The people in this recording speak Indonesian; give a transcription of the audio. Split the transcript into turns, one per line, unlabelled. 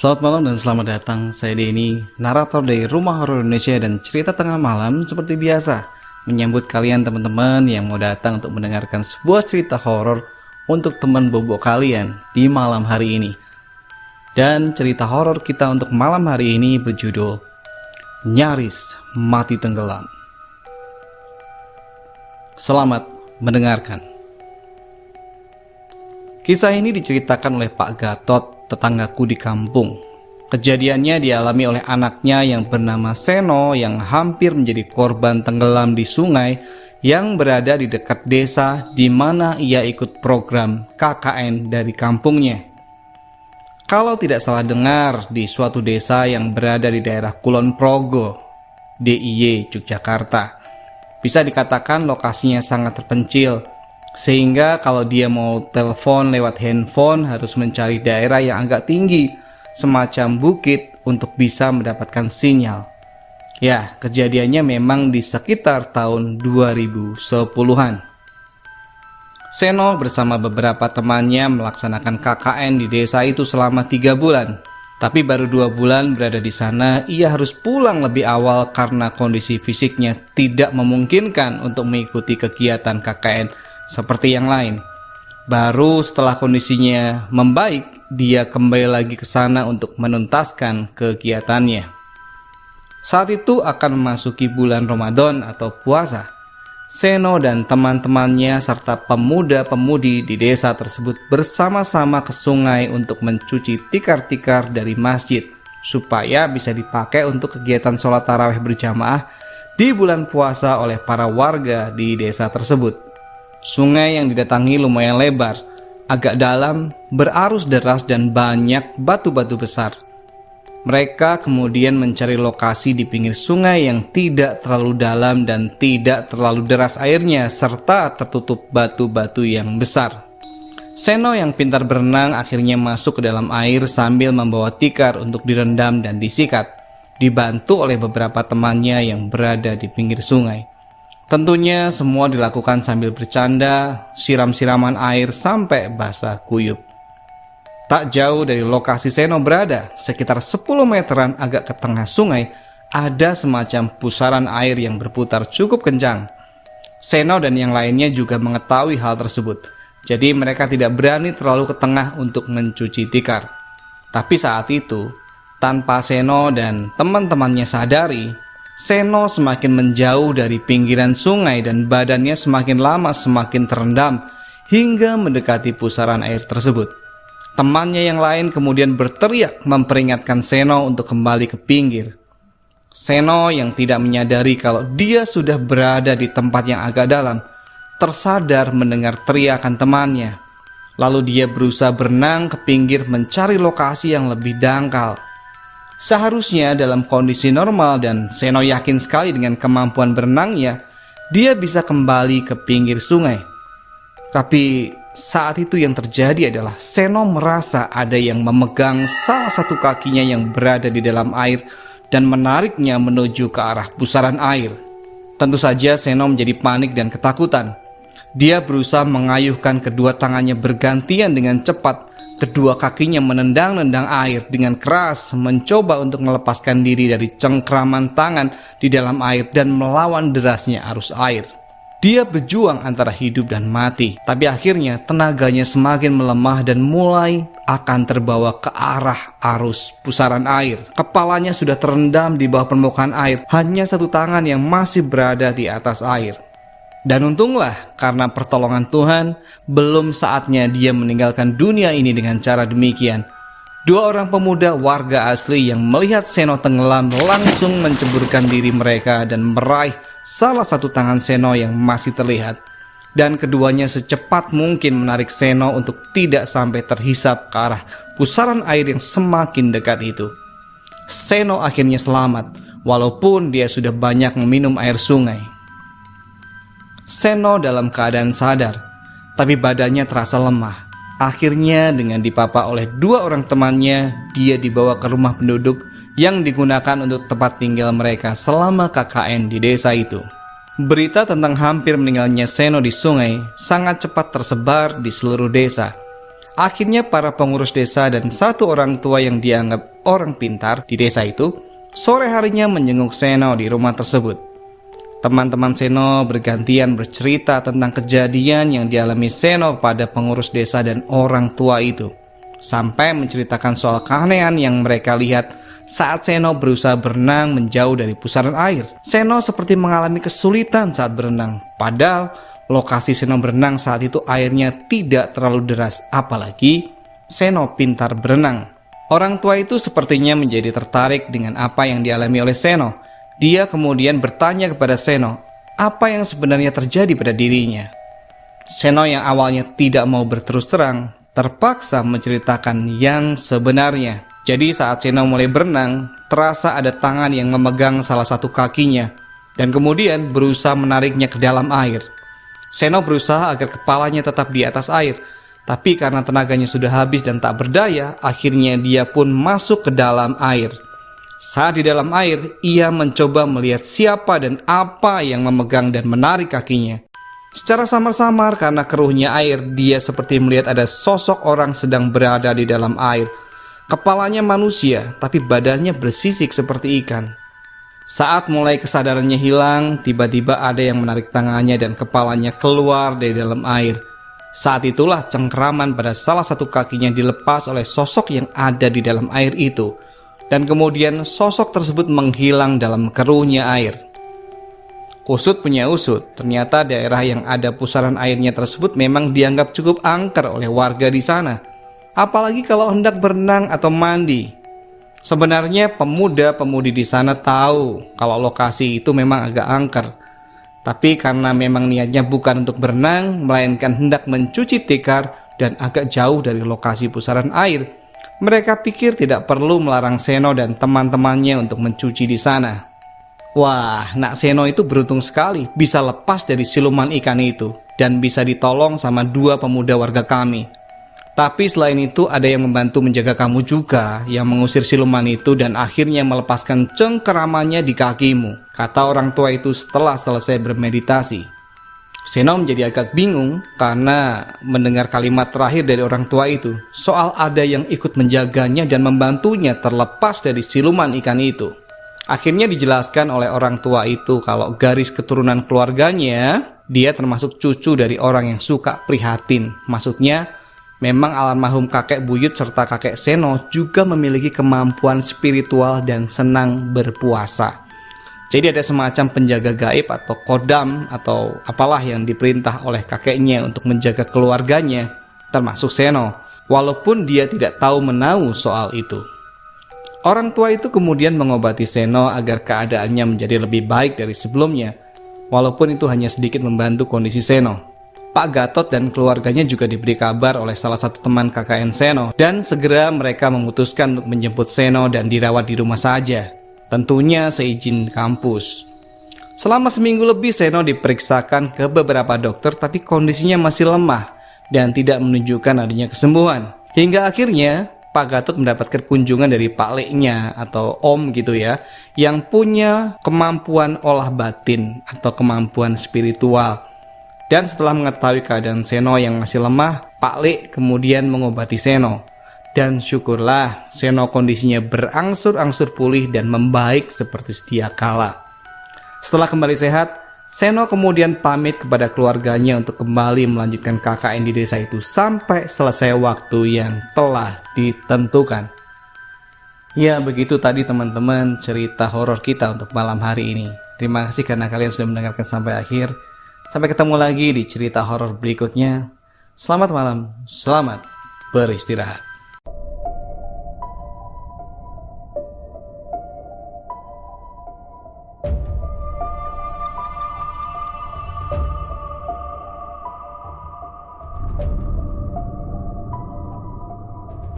Selamat malam dan selamat datang. Saya Denny, narator dari Rumah Horor Indonesia dan cerita tengah malam seperti biasa. Menyambut kalian teman-teman yang mau datang untuk mendengarkan sebuah cerita horor untuk teman bobo kalian di malam hari ini. Dan cerita horor kita untuk malam hari ini berjudul Nyaris Mati Tenggelam. Selamat mendengarkan. Kisah ini diceritakan oleh Pak Gatot, tetanggaku di kampung. Kejadiannya dialami oleh anaknya yang bernama Seno yang hampir menjadi korban tenggelam di sungai yang berada di dekat desa di mana ia ikut program KKN dari kampungnya. Kalau tidak salah dengar, di suatu desa yang berada di daerah Kulon Progo, DIY, Yogyakarta. Bisa dikatakan lokasinya sangat terpencil, sehingga kalau dia mau telepon lewat handphone harus mencari daerah yang agak tinggi, semacam bukit untuk bisa mendapatkan sinyal. Ya, kejadiannya memang di sekitar tahun 2010-an. Seno bersama beberapa temannya melaksanakan KKN di desa itu selama 3 bulan. Tapi baru 2 bulan berada di sana, ia harus pulang lebih awal karena kondisi fisiknya tidak memungkinkan untuk mengikuti kegiatan KKN seperti yang lain. Baru setelah kondisinya membaik, dia kembali lagi ke sana untuk menuntaskan kegiatannya. Saat itu akan memasuki bulan Ramadan atau puasa. Seno dan teman-temannya serta pemuda-pemudi di desa tersebut bersama-sama ke sungai untuk mencuci tikar-tikar dari masjid supaya bisa dipakai untuk kegiatan sholat tarawih berjamaah di bulan puasa oleh para warga di desa tersebut. Sungai yang didatangi lumayan lebar, agak dalam, berarus deras dan banyak batu-batu besar. Mereka kemudian mencari lokasi di pinggir sungai yang tidak terlalu dalam dan tidak terlalu deras airnya serta tertutup batu-batu yang besar. Seno yang pintar berenang akhirnya masuk ke dalam air sambil membawa tikar untuk direndam dan disikat, dibantu oleh beberapa temannya yang berada di pinggir sungai. Tentunya semua dilakukan sambil bercanda, siram-siraman air sampai basah kuyup. Tak jauh dari lokasi Seno berada, sekitar 10 meteran agak ke tengah sungai, ada semacam pusaran air yang berputar cukup kencang. Seno dan yang lainnya juga mengetahui hal tersebut, jadi mereka tidak berani terlalu ke tengah untuk mencuci tikar. Tapi saat itu, tanpa Seno dan teman-temannya sadari, Seno semakin menjauh dari pinggiran sungai dan badannya semakin lama semakin terendam hingga mendekati pusaran air tersebut. Temannya yang lain kemudian berteriak memperingatkan Seno untuk kembali ke pinggir. Seno yang tidak menyadari kalau dia sudah berada di tempat yang agak dalam, tersadar mendengar teriakan temannya. Lalu dia berusaha berenang ke pinggir mencari lokasi yang lebih dangkal. Seharusnya dalam kondisi normal dan Seno yakin sekali dengan kemampuan berenangnya, dia bisa kembali ke pinggir sungai. Tapi saat itu yang terjadi adalah Seno merasa ada yang memegang salah satu kakinya yang berada di dalam air dan menariknya menuju ke arah pusaran air. Tentu saja Seno menjadi panik dan ketakutan. Dia berusaha mengayuhkan kedua tangannya bergantian dengan cepat. Kedua kakinya menendang-nendang air dengan keras, mencoba untuk melepaskan diri dari cengkraman tangan di dalam air dan melawan derasnya arus air. Dia berjuang antara hidup dan mati, tapi akhirnya tenaganya semakin melemah dan mulai akan terbawa ke arah arus pusaran air. Kepalanya sudah terendam di bawah permukaan air, hanya satu tangan yang masih berada di atas air. Dan untunglah karena pertolongan Tuhan, belum saatnya dia meninggalkan dunia ini dengan cara demikian. 2 orang pemuda warga asli yang melihat Seno tenggelam langsung menceburkan diri mereka dan meraih salah satu tangan Seno yang masih terlihat. Dan keduanya secepat mungkin menarik Seno untuk tidak sampai terhisap ke arah pusaran air yang semakin dekat itu. Seno akhirnya selamat, walaupun dia sudah banyak meminum air sungai. Seno dalam keadaan sadar, tapi badannya terasa lemah. Akhirnya dengan dipapa oleh 2 orang temannya, dia dibawa ke rumah penduduk yang digunakan untuk tempat tinggal mereka selama KKN di desa itu. Berita tentang hampir meninggalnya Seno di sungai sangat cepat tersebar di seluruh desa. Akhirnya para pengurus desa dan satu orang tua yang dianggap orang pintar di desa itu sore harinya menjenguk Seno di rumah tersebut. Teman-teman Seno bergantian bercerita tentang kejadian yang dialami Seno pada pengurus desa dan orang tua itu, sampai menceritakan soal keanehan yang mereka lihat saat Seno berusaha berenang menjauh dari pusaran air. Seno seperti mengalami kesulitan saat berenang, padahal lokasi Seno berenang saat itu airnya tidak terlalu deras, apalagi Seno pintar berenang. Orang tua itu sepertinya menjadi tertarik dengan apa yang dialami oleh Seno. Dia kemudian bertanya kepada Seno apa yang sebenarnya terjadi pada dirinya. Seno yang awalnya tidak mau berterus terang, terpaksa menceritakan yang sebenarnya. Jadi saat Seno mulai berenang, terasa ada tangan yang memegang salah satu kakinya dan kemudian berusaha menariknya ke dalam air. Seno berusaha agar kepalanya tetap di atas air, tapi karena tenaganya sudah habis dan tak berdaya, akhirnya dia pun masuk ke dalam air. Saat di dalam air, ia mencoba melihat siapa dan apa yang memegang dan menarik kakinya. Secara samar-samar karena keruhnya air, dia seperti melihat ada sosok orang sedang berada di dalam air. Kepalanya manusia, tapi badannya bersisik seperti ikan. Saat mulai kesadarannya hilang, tiba-tiba ada yang menarik tangannya dan kepalanya keluar dari dalam air. Saat itulah cengkeraman pada salah satu kakinya dilepas oleh sosok yang ada di dalam air itu. Dan kemudian sosok tersebut menghilang dalam keruhnya air. Usut punya usut, ternyata daerah yang ada pusaran airnya tersebut memang dianggap cukup angker oleh warga di sana. Apalagi kalau hendak berenang atau mandi. Sebenarnya pemuda-pemudi di sana tahu kalau lokasi itu memang agak angker. Tapi karena memang niatnya bukan untuk berenang, melainkan hendak mencuci tikar dan agak jauh dari lokasi pusaran air, mereka pikir tidak perlu melarang Seno dan teman-temannya untuk mencuci di sana. Wah, Nak Seno itu beruntung sekali bisa lepas dari siluman ikan itu dan bisa ditolong sama dua pemuda warga kami. Tapi selain itu ada yang membantu menjaga kamu juga, yang mengusir siluman itu dan akhirnya melepaskan cengkeramannya di kakimu, kata orang tua itu setelah selesai bermeditasi. Seno menjadi agak bingung karena mendengar kalimat terakhir dari orang tua itu soal ada yang ikut menjaganya dan membantunya terlepas dari siluman ikan itu. Akhirnya dijelaskan oleh orang tua itu kalau garis keturunan keluarganya, dia termasuk cucu dari orang yang suka prihatin. Maksudnya, memang almarhum kakek buyut serta kakek Seno juga memiliki kemampuan spiritual dan senang berpuasa. Jadi ada semacam penjaga gaib atau kodam atau apalah yang diperintah oleh kakeknya untuk menjaga keluarganya, termasuk Seno, walaupun dia tidak tahu menahu soal itu. Orang tua itu kemudian mengobati Seno agar keadaannya menjadi lebih baik dari sebelumnya, walaupun itu hanya sedikit membantu kondisi Seno. Pak Gatot dan keluarganya juga diberi kabar oleh salah satu teman KKN Seno dan segera mereka memutuskan untuk menjemput Seno dan dirawat di rumah saja, tentunya seizin kampus. Selama seminggu lebih Seno diperiksakan ke beberapa dokter tapi kondisinya masih lemah dan tidak menunjukkan adanya kesembuhan. Hingga akhirnya Pak Gatot mendapatkan kunjungan dari Pak Leknya atau Om gitu ya, yang punya kemampuan olah batin atau kemampuan spiritual. Dan setelah mengetahui keadaan Seno yang masih lemah, Pak Lek kemudian mengobati Seno. Dan syukurlah Seno kondisinya berangsur-angsur pulih dan membaik seperti sedia kala. Setelah kembali sehat, Seno kemudian pamit kepada keluarganya untuk kembali melanjutkan KKN di desa itu sampai selesai waktu yang telah ditentukan. Ya, begitu tadi teman-teman cerita horor kita untuk malam hari ini. Terima kasih karena kalian sudah mendengarkan sampai akhir. Sampai ketemu lagi di cerita horor berikutnya. Selamat malam, selamat beristirahat.